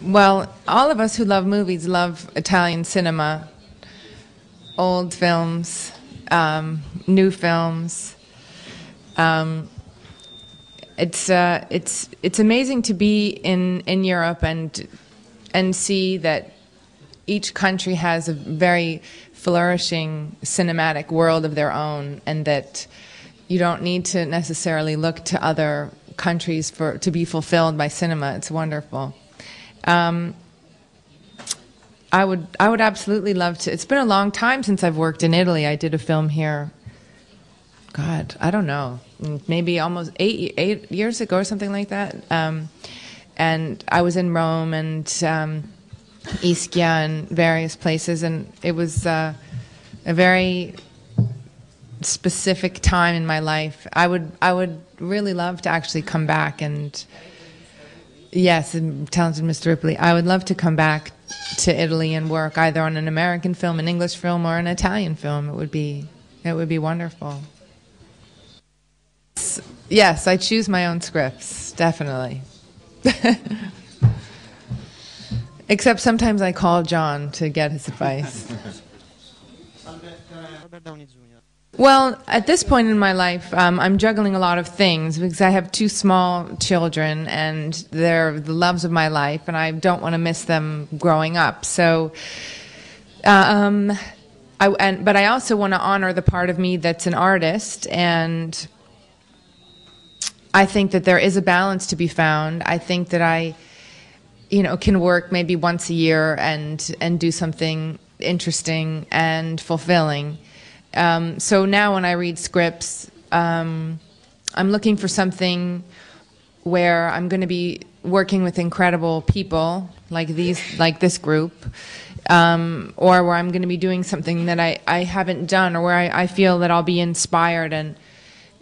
Well, all of us who love movies love Italian cinema, old films, new films. It's amazing to be in Europe and see that each country has a very flourishing cinematic world of their own, and that you don't need to necessarily look to other countries to be fulfilled by cinema. It's wonderful. I would absolutely love to. It's been a long time since I've worked in Italy. I did a film here. God, I don't know, maybe almost eight years ago or something like that. And I was in Rome and Ischia and various places, and it was a very specific time in my life. I would really love to actually come back, and yes, talented Mr. Ripley, I would love to come back to Italy and work either on an American film, an English film, or an Italian film. It would be wonderful. Yes, I choose my own scripts, definitely. Except sometimes I call John to get his advice. Well, at this point in my life, I'm juggling a lot of things because I have 2 small children, and they're the loves of my life, and I don't want to miss them growing up. So, but I also want to honor the part of me that's an artist, and I think that there is a balance to be found. I think that I, can work maybe once a year and do something interesting and fulfilling. So now when I read scripts, I'm looking for something where I'm going to be working with incredible people like this group, or where I'm going to be doing something that I haven't done, or where I feel that I'll be inspired, and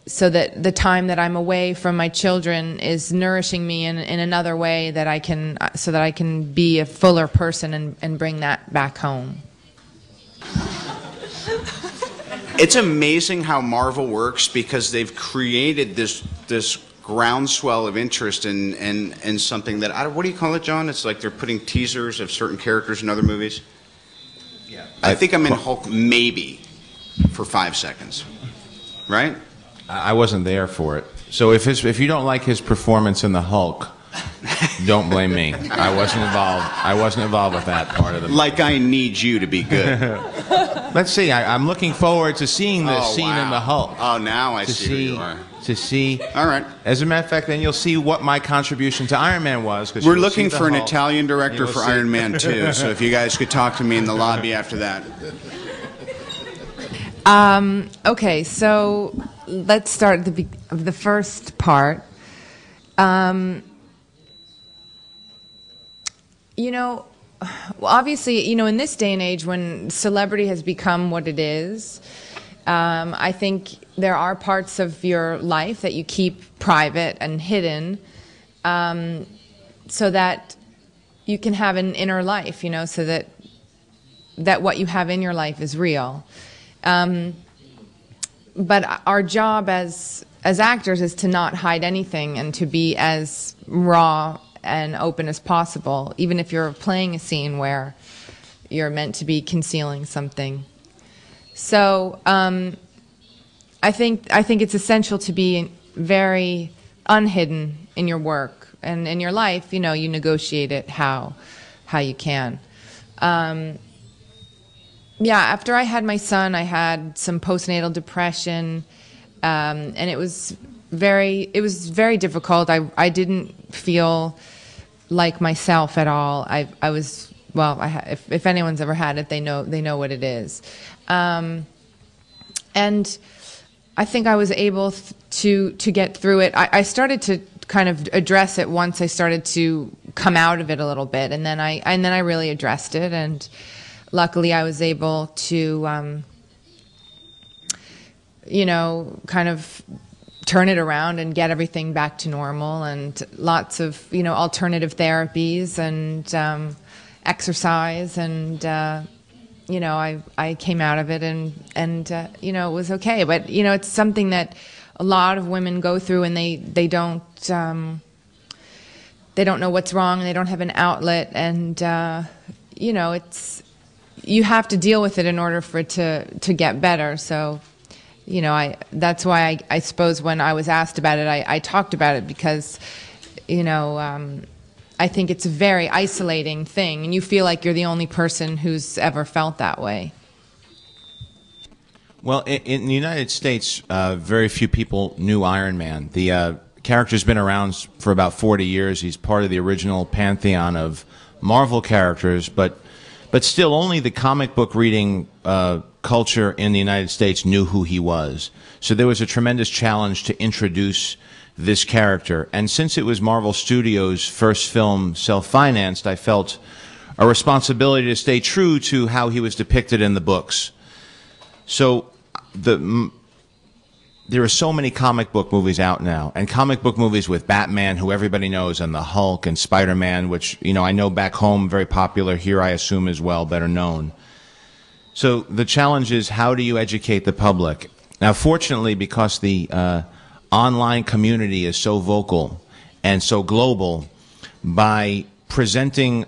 so that the time that I'm away from my children is nourishing me in another way so that I can be a fuller person and bring that back home. It's amazing how Marvel works, because they've created this groundswell of interest in something that, what do you call it, John? It's like they're putting teasers of certain characters in other movies. Yeah. I think I'm in Hulk maybe for 5 seconds, right? I wasn't there for it. So if you don't like his performance in the Hulk, don't blame me. I wasn't involved. I wasn't involved with that part of the movie. Like I need you to be good. Let's see. I'm looking forward to seeing this scene in the Hulk. Oh, now I see who you are. To see. All right. As a matter of fact, then you'll see what my contribution to Iron Man was. We're looking for an Italian director for Iron Man 2, so if you guys could talk to me in the lobby after that. Okay, so let's start at the first part. Obviously, in this day and age when celebrity has become what it is, I think there are parts of your life that you keep private and hidden, so that you can have an inner life, so that what you have in your life is real. But our job as actors is to not hide anything and to be as raw and open as possible, even if you're playing a scene where you're meant to be concealing something. So I think it's essential to be very unhidden in your work, and in your life, you negotiate it how you can. Yeah, after I had my son, I had some postnatal depression, and it was very difficult. I didn't feel like myself at all. I was, well, if anyone's ever had it, they know what it is. And I think I was able to get through it. I started to kind of address it once I started to come out of it a little bit, and then I really addressed it, and luckily I was able to kind of turn it around and get everything back to normal, and lots of alternative therapies and exercise, and I came out of it, and it was okay. But it's something that a lot of women go through, and they don't they don't know what's wrong, and they don't have an outlet, and you know, you have to deal with it in order for it to get better. So, you know, that's why I suppose when I was asked about it, I talked about it, because, you know, I think it's a very isolating thing, and you feel like you're the only person who's ever felt that way. Well, in the United States, very few people knew Iron Man. The character's been around for about 40 years. He's part of the original pantheon of Marvel characters, but still only the comic book reading culture in the United States knew who he was. So there was a tremendous challenge to introduce this character. And since it was Marvel Studios' first film, self-financed, I felt a responsibility to stay true to how he was depicted in the books. So there are so many comic book movies out now, and comic book movies with Batman, who everybody knows, and the Hulk, and Spider-Man, which, you know, I know back home, very popular. Here, I assume, as well, better known. So the challenge is, how do you educate the public? Now, fortunately, because the online community is so vocal and so global, by presenting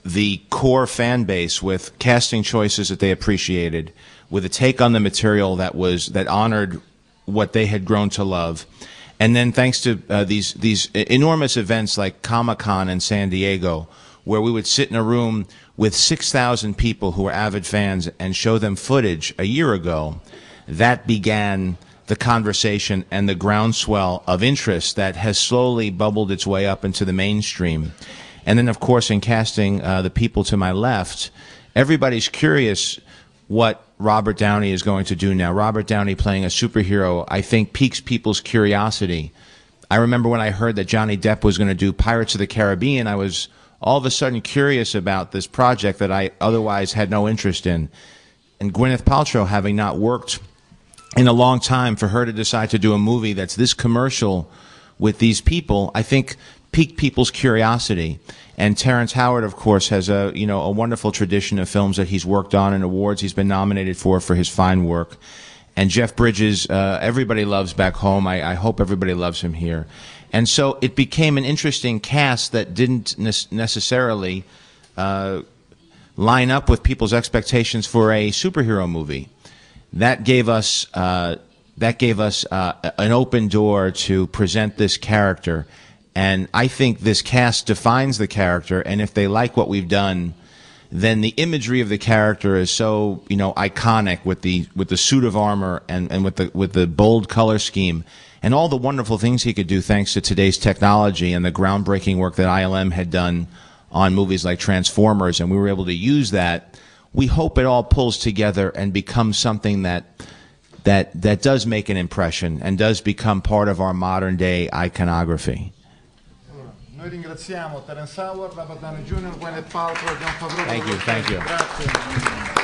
the core fan base with casting choices that they appreciated, with a take on the material that honored what they had grown to love, and then thanks to these enormous events like Comic-Con in San Diego, where we would sit in a room with 6,000 people who were avid fans and show them footage a year ago, that began the conversation and the groundswell of interest that has slowly bubbled its way up into the mainstream. And then, of course, in casting the people to my left, everybody's curious what Robert Downey is going to do now. Robert Downey playing a superhero, I think, piques people's curiosity. I remember when I heard that Johnny Depp was going to do Pirates of the Caribbean, I was all of a sudden curious about this project that I otherwise had no interest in. And Gwyneth Paltrow, having not worked in a long time, for her to decide to do a movie that's this commercial with these people, I think piqued people's curiosity. And Terrence Howard, of course, has a wonderful tradition of films that he's worked on and awards he's been nominated for his fine work. And Jeff Bridges, everybody loves back home. I hope everybody loves him here. And so it became an interesting cast that didn't necessarily line up with people's expectations for a superhero movie. That gave us an open door to present this character. And I think this cast defines the character, and if they like what we've done, then the imagery of the character is so, you know, iconic, with the suit of armor and with the bold color scheme and all the wonderful things he could do thanks to today's technology and the groundbreaking work that ILM had done on movies like Transformers, and we were able to use that. We hope it all pulls together and becomes something that does make an impression and does become part of our modern day iconography. Noi ringraziamo Terrence Howard, Robert Downey Jr., Gwyneth Paltrow, John Favreau. Thank you. Grazie.